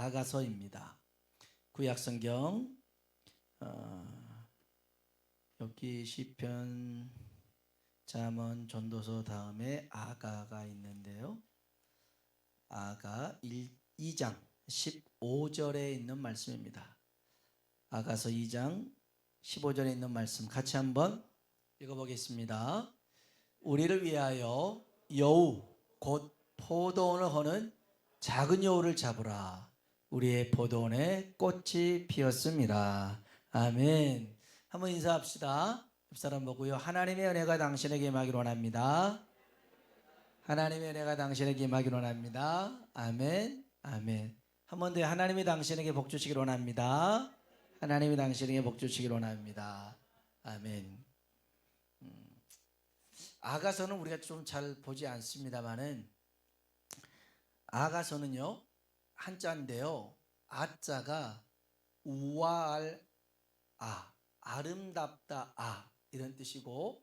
아가서입니다. 구약성경 여기 시편, 잠언, 전도서 다음에 아가가 있는데요. 아가 2장 15절에 있는 말씀입니다. 아가서 2장 15절에 있는 말씀 같이 한번 읽어보겠습니다. 우리를 위하여 여우 곧 포도원을 허는 작은 여우를 잡으라. 우리의 포도원에 꽃이 피었습니다. 아멘. 한번 인사합시다. 옆 사람 보고요. 하나님의 은혜가 당신에게 임하기를 원합니다. 하나님의 은혜가 당신에게 임하기를 원합니다. 아멘. 아멘. 한 번 더 하나님이 당신에게 복 주시기를 원합니다. 하나님이 당신에게 복 주시기를 원합니다. 아멘. 아가서는 우리가 좀 잘 보지 않습니다만은 아가서는요 한자인데요. 아자가 우아할 아름답다 이런 뜻이고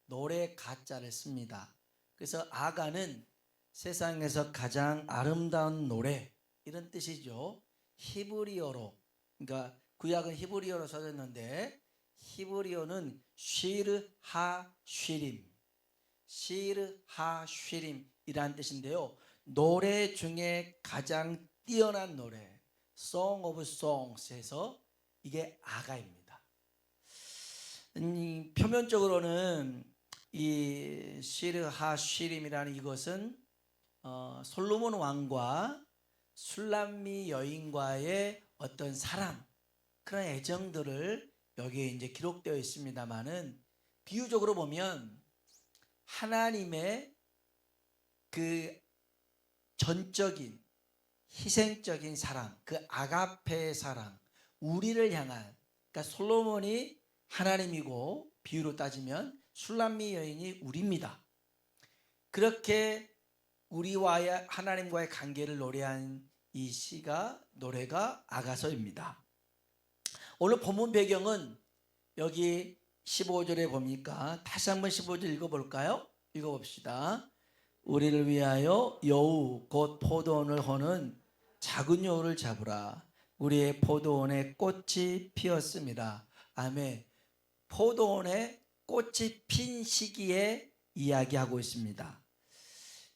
노래 가자를 씁니다. 그래서 아가는 세상에서 가장 아름다운 노래 이런 뜻이죠. 히브리어로, 그러니까 구약은 히브리어로 써졌는데 히브리어는 쉬르 하쉬림이라는 뜻인데요. 노래 중에 가장 뛰어난 노래, Song of Songs에서 이게 아가입니다. 표면적으로는 이 쉬르 하쉬림이라는 이것은 솔로몬 왕과 술람미 여인과의 어떤 사랑, 그런 애정들을 여기에 이제 기록되어 있습니다만은 비유적으로 보면 하나님의 그 전적인 희생적인 사랑, 그 아가페의 사랑, 우리를 향한, 그러니까 솔로몬이 하나님이고 비유로 따지면 술람미 여인이 우리입니다. 그렇게 우리와의 하나님과의 관계를 노래한 이 노래가 아가서입니다. 오늘 본문 배경은 여기 15절에 보니까 다시 한번 15절 읽어볼까요? 읽어봅시다. 우리를 위하여 여우 곧 포도원을 허는 작은 여우를 잡으라. 우리의 포도원에 꽃이 피었습니다. 아멘. 포도원에 꽃이 핀 시기에 이야기하고 있습니다.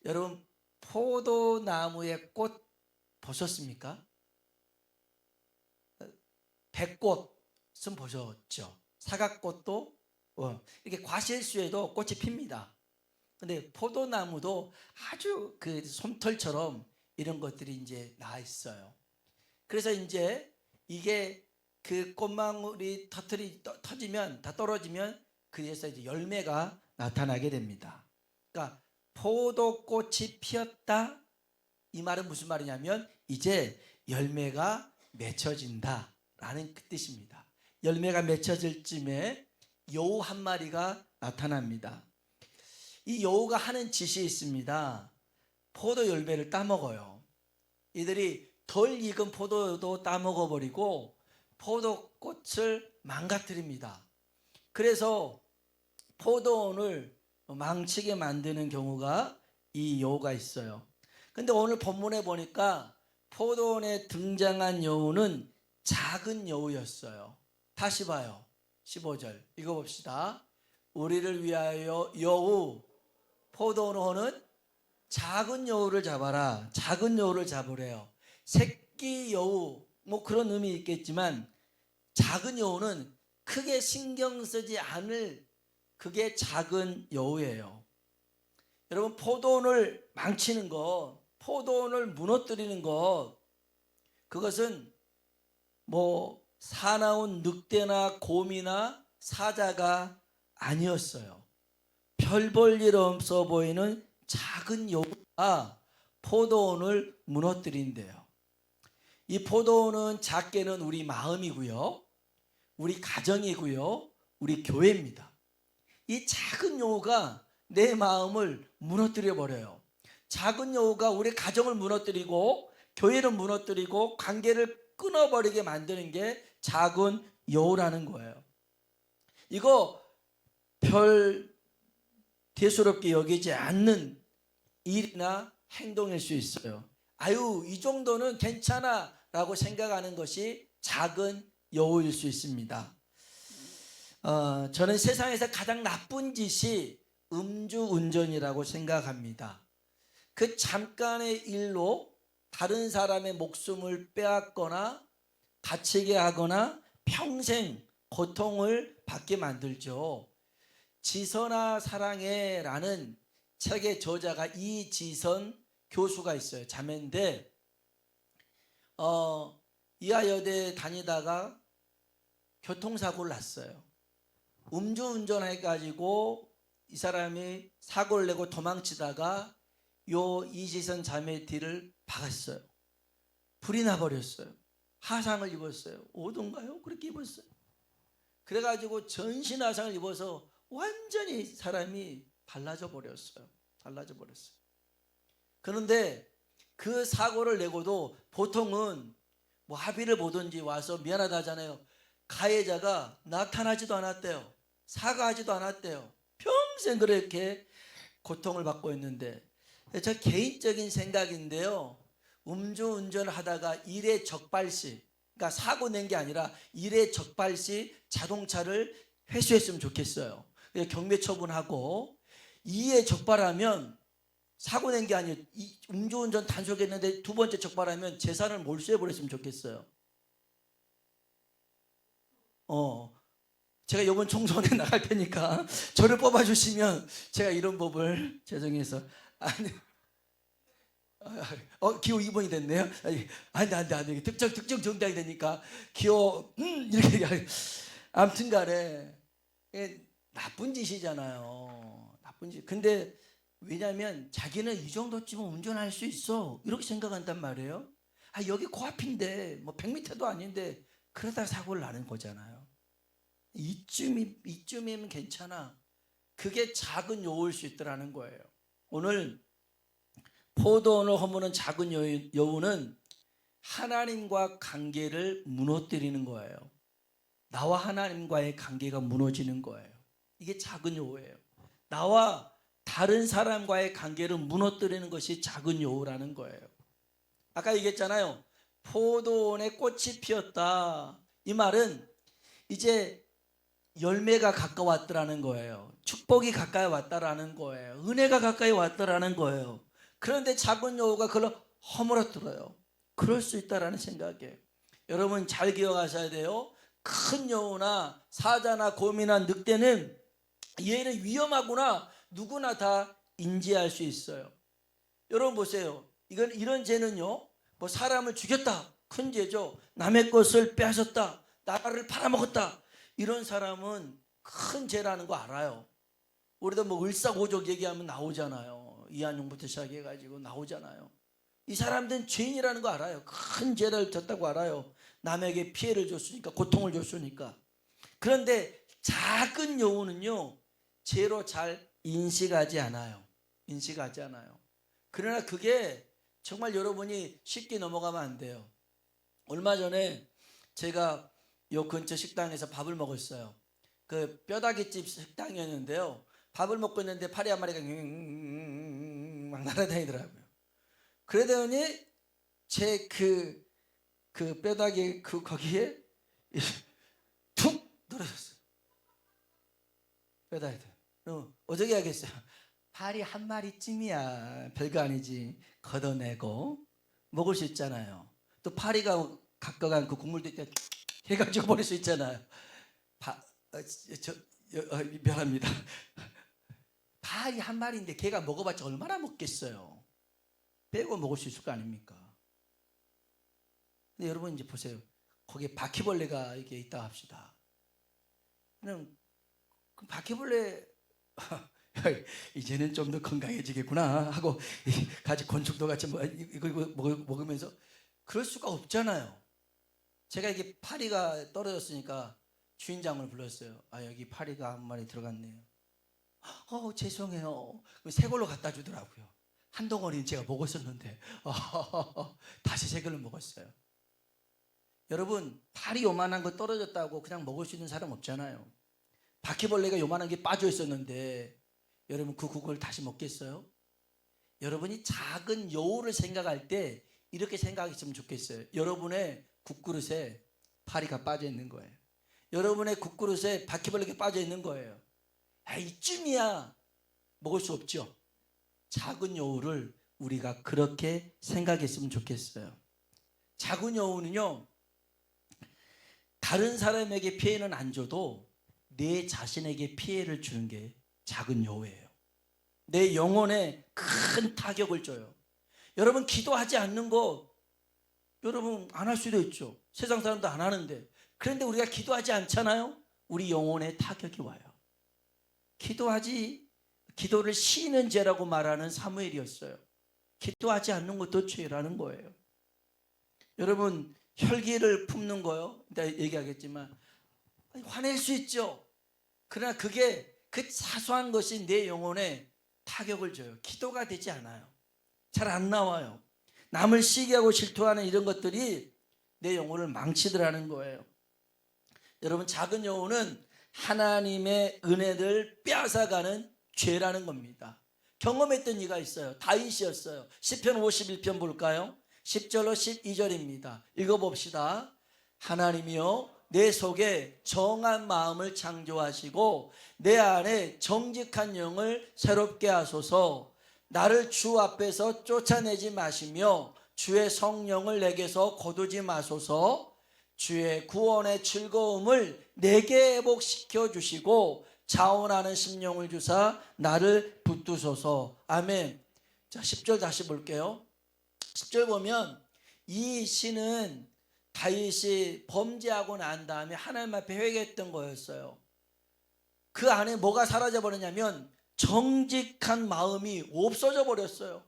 여러분, 포도나무의 꽃 보셨습니까? 백꽃은 보셨죠? 사각꽃도 이렇게 과실수에도 꽃이 핍니다. 근데 포도나무도 아주 그 솜털처럼 이런 것들이 이제 나 있어요. 그래서 이제 이게 그 꽃망울이 터지면 다 떨어지면 그래서 이제 열매가 나타나게 됩니다. 그러니까 포도꽃이 피었다, 이 말은 무슨 말이냐면 이제 열매가 맺혀진다라는 그 뜻입니다. 열매가 맺혀질 쯤에 여우 한 마리가 나타납니다. 이 여우가 하는 짓이 있습니다. 포도 열매를 따먹어요. 이들이 덜 익은 포도도 따먹어버리고 포도꽃을 망가뜨립니다. 그래서 포도원을 망치게 만드는 경우가 이 여우가 있어요. 근데 오늘 본문에 보니까 포도원에 등장한 여우는 작은 여우였어요. 다시 봐요. 15절 읽어봅시다. 우리를 위하여 여우 포도원을 허는 작은 여우를 잡아라. 작은 여우를 잡으래요. 새끼 여우 뭐 그런 의미 있겠지만 작은 여우는 크게 신경 쓰지 않을 그게 작은 여우예요. 여러분, 포도원을 망치는 것, 포도원을 무너뜨리는 것, 그것은 뭐 사나운 늑대나 곰이나 사자가 아니었어요. 별 볼 일 없어 보이는 작은 여우가 포도원을 무너뜨린대요. 이 포도원은 작게는 우리 마음이고요, 우리 가정이고요, 우리 교회입니다. 이 작은 여우가 내 마음을 무너뜨려 버려요. 작은 여우가 우리 가정을 무너뜨리고 교회를 무너뜨리고 관계를 끊어버리게 만드는 게 작은 여우라는 거예요. 이거 별 대수롭게 여기지 않는 일이나 행동일 수 있어요. 아유, 이 정도는 괜찮아 라고 생각하는 것이 작은 여우일 수 있습니다. 저는 세상에서 가장 나쁜 짓이 음주운전이라고 생각합니다. 그 잠깐의 일로 다른 사람의 목숨을 빼앗거나 다치게 하거나 평생 고통을 받게 만들죠. 지선아 사랑해 라는 책의 저자가 이지선 교수가 있어요. 자매인데 이하여대 다니다가 교통사고를 났어요. 음주운전해가지고 이 사람이 사고를 내고 도망치다가 요 이지선 자매 뒤를 박았어요. 불이 나버렸어요. 화상을 입었어요. 5도인가요? 그렇게 입었어요. 그래가지고 전신화상을 입어서 완전히 사람이 달라져 버렸어요. 그런데 그 사고를 내고도 보통은 뭐 합의를 보든지 와서 미안하다 하잖아요. 가해자가 나타나지도 않았대요. 사과하지도 않았대요. 평생 그렇게 고통을 받고 있는데, 저 개인적인 생각인데요. 음주운전을 하다가 일회 적발시, 그러니까 사고 낸 게 아니라 일회 적발시 자동차를 회수했으면 좋겠어요. 경매 처분하고 2회 적발하면 사고 낸 게 아니에요. 음주운전 단속했는데 두 번째 적발하면 재산을 몰수해 버렸으면 좋겠어요. 제가 이번 총선에 나갈 테니까 저를 뽑아주시면 제가 이런 법을 제정해서 기호 2번이 됐네요. 안돼 특정 정당이 되니까 기호 이렇게 아무튼 간에 나쁜 짓이잖아요. 나쁜 짓. 근데 왜냐하면 자기는 이 정도쯤은 운전할 수 있어 이렇게 생각한단 말이에요. 여기 코앞인데 뭐 100m도 아닌데 그러다 사고를 나는 거잖아요. 이쯤이면 괜찮아. 그게 작은 여우일 수 있더라는 거예요. 오늘 포도원을 허무는 작은 여우는 하나님과 관계를 무너뜨리는 거예요. 나와 하나님과의 관계가 무너지는 거예요. 이게 작은 여우예요. 나와 다른 사람과의 관계를 무너뜨리는 것이 작은 여우라는 거예요. 아까 얘기했잖아요. 포도원에 꽃이 피었다. 이 말은 이제 열매가 가까웠더라는 거예요. 축복이 가까이 왔다라는 거예요. 은혜가 가까이 왔다라는 거예요. 그런데 작은 여우가 그걸 허물어뜨려요. 그럴 수 있다라는 생각이에요. 여러분 잘 기억하셔야 돼요. 큰 여우나 사자나 곰이나 늑대는 얘는 위험하구나 누구나 다 인지할 수 있어요. 여러분 보세요. 이런 죄는요, 뭐 사람을 죽였다, 큰 죄죠. 남의 것을 빼앗았다, 나라를 팔아먹었다, 이런 사람은 큰 죄라는 거 알아요. 우리도 뭐 을사오족 얘기하면 나오잖아요. 이한용부터 시작해가지고 나오잖아요. 이 사람들은 죄인이라는 거 알아요. 큰 죄를 졌다고 알아요. 남에게 피해를 줬으니까, 고통을 줬으니까. 그런데 작은 여우는요, 죄로 잘 인식하지 않아요. 그러나 그게 정말 여러분이 쉽게 넘어가면 안 돼요. 얼마 전에 제가 요 근처 식당에서 밥을 먹었어요. 그 뼈다귀집 식당이었는데요. 밥을 먹고 있는데 파리 한 마리가 막 날아다니더라고요. 그러더니 제 그 뼈다귀 거기에 툭 떨어졌어요. 뼈다귀. 어떻게 하겠어요? 파리 한 마리쯤이야. 별거 아니지. 걷어내고 먹을 수 있잖아요. 또 파리가 가까운 그 국물도 있다 해가지고 버릴 수 있잖아요. 미안합니다. 파리 한 마리인데 걔가 먹어봤자 얼마나 먹겠어요. 빼고 먹을 수 있을 거 아닙니까? 근데 여러분 이제 보세요. 거기에 바퀴벌레가 이렇게 있다 합시다. 그럼 그 바퀴벌레 이제는 좀 더 건강해지겠구나 하고 같이 건축도 같이 이거 먹으면서 그럴 수가 없잖아요. 제가 이게 파리가 떨어졌으니까 주인장을 불렀어요. 여기 파리가 한 마리 들어갔네요. 죄송해요. 새 걸로 갖다 주더라고요. 한 덩어리는 제가 먹었었는데 다시 새 걸로 먹었어요. 여러분 파리 요만한 거 떨어졌다고 그냥 먹을 수 있는 사람 없잖아요. 바퀴벌레가 요만한 게 빠져 있었는데 여러분 그걸 다시 먹겠어요? 여러분이 작은 여우를 생각할 때 이렇게 생각했으면 좋겠어요. 여러분의 국그릇에 파리가 빠져 있는 거예요. 여러분의 국그릇에 바퀴벌레가 빠져 있는 거예요. 이쯤이야 먹을 수 없죠. 작은 여우를 우리가 그렇게 생각했으면 좋겠어요. 작은 여우는요, 다른 사람에게 피해는 안 줘도 내 자신에게 피해를 주는 게 작은 여우예요. 내 영혼에 큰 타격을 줘요. 여러분, 기도하지 않는 거 여러분 안 할 수도 있죠. 세상 사람도 안 하는데. 그런데 우리가 기도하지 않잖아요. 우리 영혼에 타격이 와요. 기도를 쉬는 죄라고 말하는 사무엘이었어요. 기도하지 않는 것도 죄라는 거예요. 여러분, 혈기를 품는 거요, 내가 얘기하겠지만 화낼 수 있죠. 그러나 그 사소한 것이 내 영혼에 타격을 줘요. 기도가 되지 않아요. 잘 안 나와요. 남을 시기하고 질투하는 이런 것들이 내 영혼을 망치더라는 거예요. 여러분, 작은 여우는 하나님의 은혜를 빼앗아가는 죄라는 겁니다. 경험했던 이가 있어요. 다윗이었어요. 시편 51편 볼까요? 10절로 12절입니다. 읽어봅시다. 하나님이여, 내 속에 정한 마음을 창조하시고 내 안에 정직한 영을 새롭게 하소서. 나를 주 앞에서 쫓아내지 마시며 주의 성령을 내게서 거두지 마소서. 주의 구원의 즐거움을 내게 회복시켜 주시고 자원하는 심령을 주사 나를 붙드소서. 아멘. 자, 10절 다시 볼게요. 10절 보면 이 시는 다윗이 범죄하고 난 다음에 하나님 앞에 회개했던 거였어요. 그 안에 뭐가 사라져 버렸냐면 정직한 마음이 없어져 버렸어요.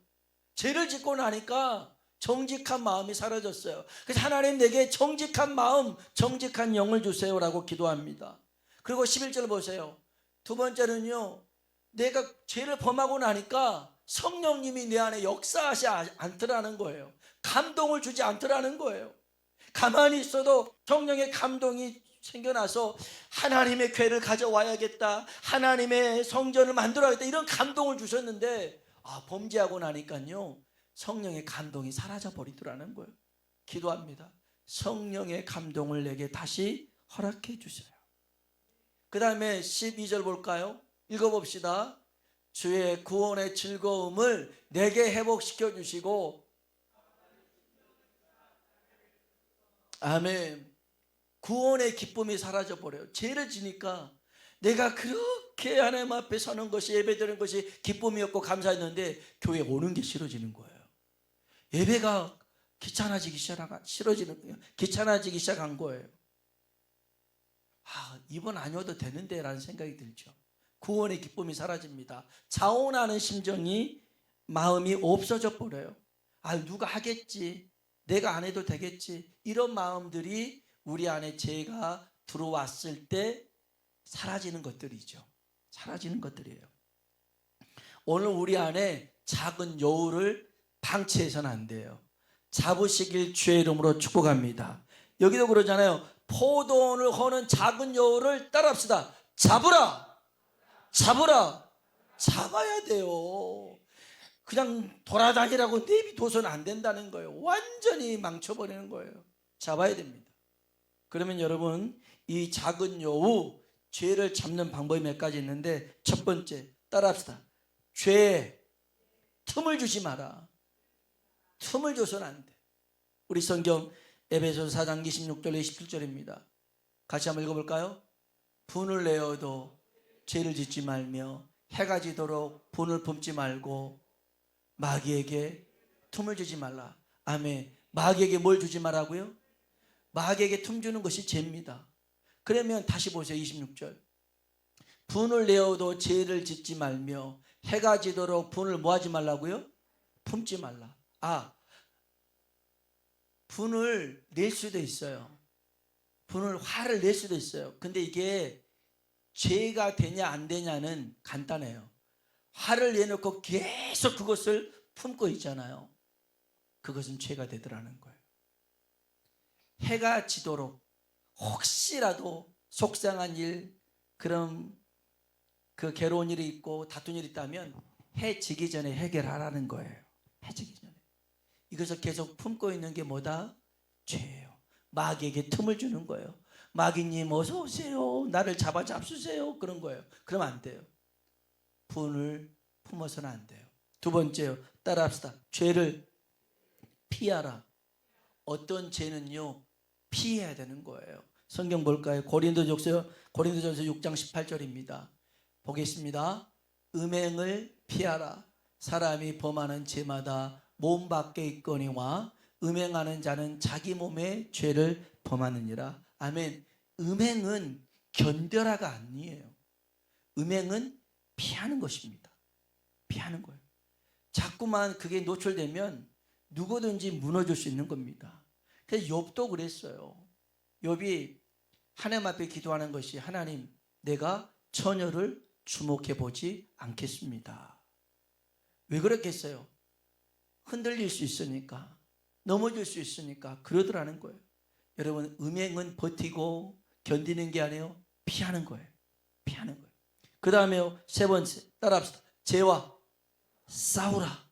죄를 짓고 나니까 정직한 마음이 사라졌어요. 그래서 하나님, 내게 정직한 마음, 정직한 영을 주세요라고 기도합니다. 그리고 11절 보세요. 두 번째는요, 내가 죄를 범하고 나니까 성령님이 내 안에 역사하지 않더라는 거예요. 감동을 주지 않더라는 거예요. 가만히 있어도 성령의 감동이 생겨나서 하나님의 궤를 가져와야겠다, 하나님의 성전을 만들어야겠다, 이런 감동을 주셨는데 범죄하고 나니까요 성령의 감동이 사라져 버리더라는 거예요. 기도합니다. 성령의 감동을 내게 다시 허락해 주세요. 그 다음에 12절 볼까요? 읽어봅시다. 주의 구원의 즐거움을 내게 회복시켜 주시고. 아멘. 구원의 기쁨이 사라져 버려요. 죄를 지니까 내가 그렇게 하나님 앞에 서는 것이, 예배드리는 것이 기쁨이었고 감사했는데 교회 오는 게 싫어지는 거예요. 예배가 귀찮아지기 시작한 거예요. 이번 아니어도 되는데 라는 생각이 들죠. 구원의 기쁨이 사라집니다. 자원하는 심정이, 마음이 없어져 버려요. 누가 하겠지, 내가 안 해도 되겠지, 이런 마음들이 우리 안에 죄가 들어왔을 때 사라지는 것들이죠. 사라지는 것들이에요. 오늘 우리 안에 작은 여우를 방치해서는 안 돼요. 잡으시길 주의 이름으로 축복합니다. 여기도 그러잖아요. 포도원을 허는 작은 여우를 따라합시다. 잡으라, 잡으라. 잡아야 돼요. 그냥 돌아다니라고 내비둬서는 안 된다는 거예요. 완전히 망쳐버리는 거예요. 잡아야 됩니다. 그러면 여러분, 이 작은 여우, 죄를 잡는 방법이 몇 가지 있는데, 첫 번째, 따라합시다. 죄에 틈을 주지 마라. 틈을 줘서는 안 돼. 우리 성경 에베소서 4장 26절 27절입니다. 같이 한번 읽어볼까요? 분을 내어도 죄를 짓지 말며 해가 지도록 분을 품지 말고 마귀에게 틈을 주지 말라. 아멘. 마귀에게 뭘 주지 말라고요? 마귀에게 틈 주는 것이 죄입니다. 그러면 다시 보세요. 26절. 분을 내어도 죄를 짓지 말며 해가 지도록 분을 뭐 하지 말라고요? 품지 말라. 분을 낼 수도 있어요. 화를 낼 수도 있어요. 근데 이게 죄가 되냐 안 되냐는 간단해요. 화를 내놓고 계속 그것을 품고 있잖아요. 그것은 죄가 되더라는 거예요. 해가 지도록 혹시라도 속상한 일, 그런 괴로운 일이 있고 다툰 일이 있다면 해 지기 전에 해결하라는 거예요. 해 지기 전에. 이것을 계속 품고 있는 게 뭐다? 죄예요. 마귀에게 틈을 주는 거예요. 마귀님 어서 오세요. 나를 잡수세요. 그런 거예요. 그러면 안 돼요. 분을 품어서는 안 돼요. 두 번째요. 따라합시다. 죄를 피하라. 어떤 죄는요, 피해야 되는 거예요. 성경 볼까요? 고린도전서 6장 18절입니다. 보겠습니다. 음행을 피하라. 사람이 범하는 죄마다 몸 밖에 있거니와 음행하는 자는 자기 몸에 죄를 범하느니라. 아멘. 음행은 견뎌라가 아니에요. 음행은 피하는 것입니다. 피하는 거예요. 자꾸만 그게 노출되면 누구든지 무너질 수 있는 겁니다. 그래서 욥도 그랬어요. 욥이 하나님 앞에 기도하는 것이, 하나님, 내가 처녀를 주목해 보지 않겠습니다. 왜 그랬겠어요? 흔들릴 수 있으니까, 넘어질 수 있으니까 그러더라는 거예요. 여러분, 음행은 버티고 견디는 게 아니에요. 피하는 거예요. 피하는 거예요. 그 다음에 세 번째, 따라합시다. 죄와 싸우라.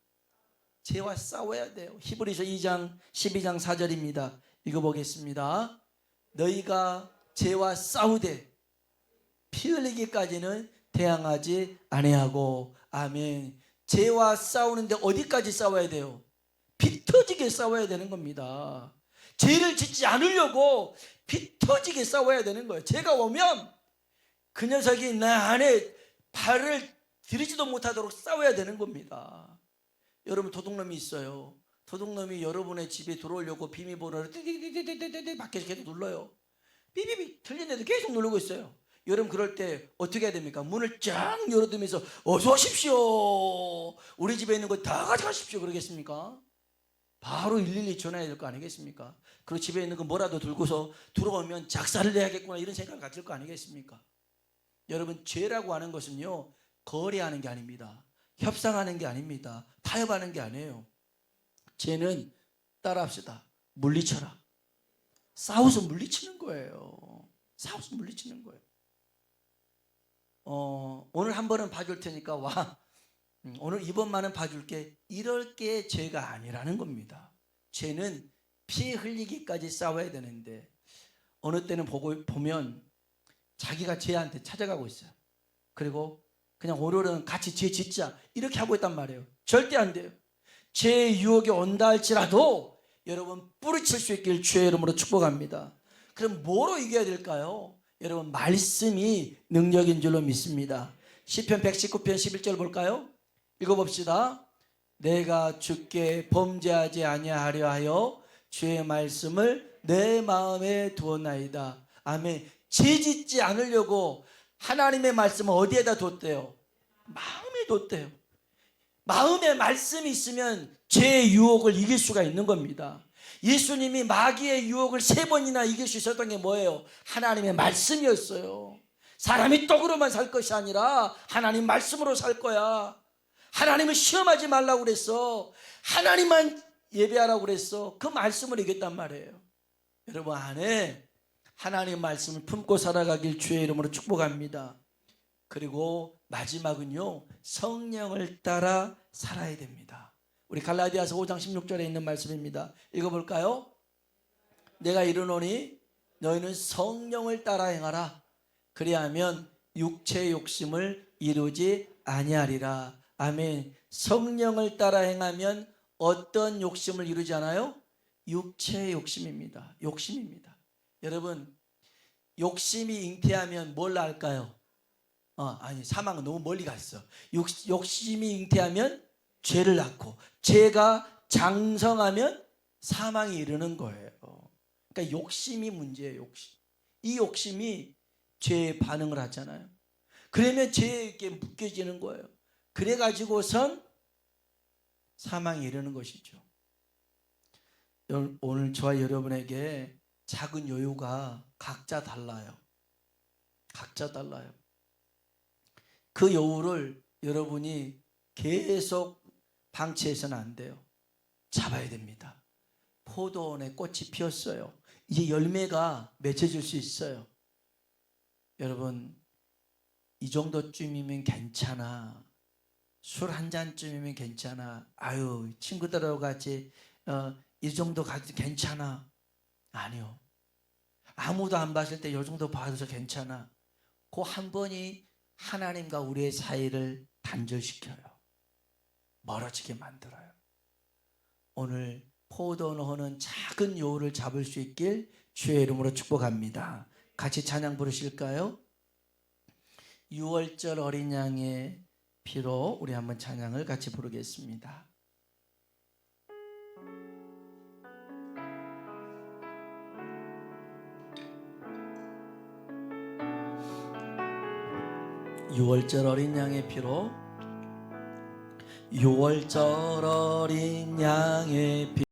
죄와 싸워야 돼요. 히브리서 2장 12장 4절입니다. 읽어보겠습니다. 너희가 죄와 싸우되 피 흘리기까지는 대항하지 아니하고. 아멘. 죄와 싸우는데 어디까지 싸워야 돼요? 피 터지게 싸워야 되는 겁니다. 죄를 짓지 않으려고 피 터지게 싸워야 되는 거예요. 죄가 오면 그 녀석이 나 안에 발을 들이지도 못하도록 싸워야 되는 겁니다. 여러분, 도둑놈이 있어요. 도둑놈이 여러분의 집에 들어오려고 비밀번호를 띠디디디디디디 밖에서 계속 눌러요. 삐비비 들리는데도 계속 누르고 있어요. 여러분, 그럴 때 어떻게 해야 됩니까? 문을 쫙 열어두면서 어서 오십시오, 우리 집에 있는 거 다 가져가십시오, 그러겠습니까? 바로 112 전화해야 될 거 아니겠습니까? 그리고 집에 있는 거 뭐라도 들고서 들어오면 작사를 내야겠구나, 이런 생각을 가질 거 아니겠습니까? 여러분, 죄라고 하는 것은요, 거래하는 게 아닙니다. 협상하는 게 아닙니다. 타협하는 게 아니에요. 죄는, 따라합시다, 물리쳐라. 싸워서 물리치는 거예요. 싸워서 물리치는 거예요. 오늘 한 번은 봐줄 테니까 와. 오늘 이번만은 봐줄게. 이럴 게 죄가 아니라는 겁니다. 죄는 피 흘리기까지 싸워야 되는데, 어느 때는 보면 자기가 죄한테 찾아가고 있어요. 그리고 그냥 오늘은 같이 죄 짓자, 이렇게 하고 있단 말이에요. 절대 안 돼요. 죄의 유혹이 온다 할지라도 여러분, 뿌리칠 수 있길 주의 이름으로 축복합니다. 그럼 뭐로 이겨야 될까요? 여러분, 말씀이 능력인 줄로 믿습니다. 시편 119편 11절 볼까요? 읽어봅시다. 내가 주께 범죄하지 아니하려 하여 주의 말씀을 내 마음에 두었나이다. 아멘. 죄 짓지 않으려고 하나님의 말씀을 어디에다 뒀대요? 마음에 뒀대요. 마음에 말씀이 있으면 죄의 유혹을 이길 수가 있는 겁니다. 예수님이 마귀의 유혹을 3번이나 이길 수 있었던 게 뭐예요? 하나님의 말씀이었어요. 사람이 떡으로만 살 것이 아니라 하나님 말씀으로 살 거야. 하나님을 시험하지 말라고 그랬어. 하나님만 예배하라고 그랬어. 그 말씀을 이겼단 말이에요. 여러분 안에 하나님의 말씀을 품고 살아가길 주의 이름으로 축복합니다. 그리고 마지막은요, 성령을 따라 살아야 됩니다. 우리 갈라디아서 5장 16절에 있는 말씀입니다. 읽어볼까요? 내가 이르노니 너희는 성령을 따라 행하라. 그리하면 육체의 욕심을 이루지 아니하리라. 아멘. 성령을 따라 행하면 어떤 욕심을 이루지 않아요? 육체의 욕심입니다. 욕심입니다. 여러분, 욕심이 잉태하면 뭘 낳을까요? 아니, 사망은 너무 멀리 갔어. 욕심이 잉태하면 죄를 낳고, 죄가 장성하면 사망에 이르는 거예요. 그러니까 욕심이 문제예요. 욕심. 이 욕심이 죄에 반응을 하잖아요. 그러면 죄에게 묶여지는 거예요. 그래가지고선 사망에 이르는 것이죠. 오늘 저와 여러분에게 작은 여유가 각자 달라요. 각자 달라요. 그 여유를 여러분이 계속 방치해서는 안 돼요. 잡아야 됩니다. 포도원에 꽃이 피었어요. 이제 열매가 맺혀질 수 있어요. 여러분, 이 정도쯤이면 괜찮아. 술 한 잔쯤이면 괜찮아. 아유, 친구들하고 같이 이 정도 가도 괜찮아. 아니요. 아무도 안 봤을 때 이 정도 봐도 괜찮아. 그 한 번이 하나님과 우리의 사이를 단절시켜요. 멀어지게 만들어요. 오늘 포도원호는 작은 여우를 잡을 수 있길 주의 이름으로 축복합니다. 같이 찬양 부르실까요? 6월절 어린 양의 피로 우리 한번 찬양을 같이 부르겠습니다. 유월절 어린 양의 피로 6월절 어린 양의 피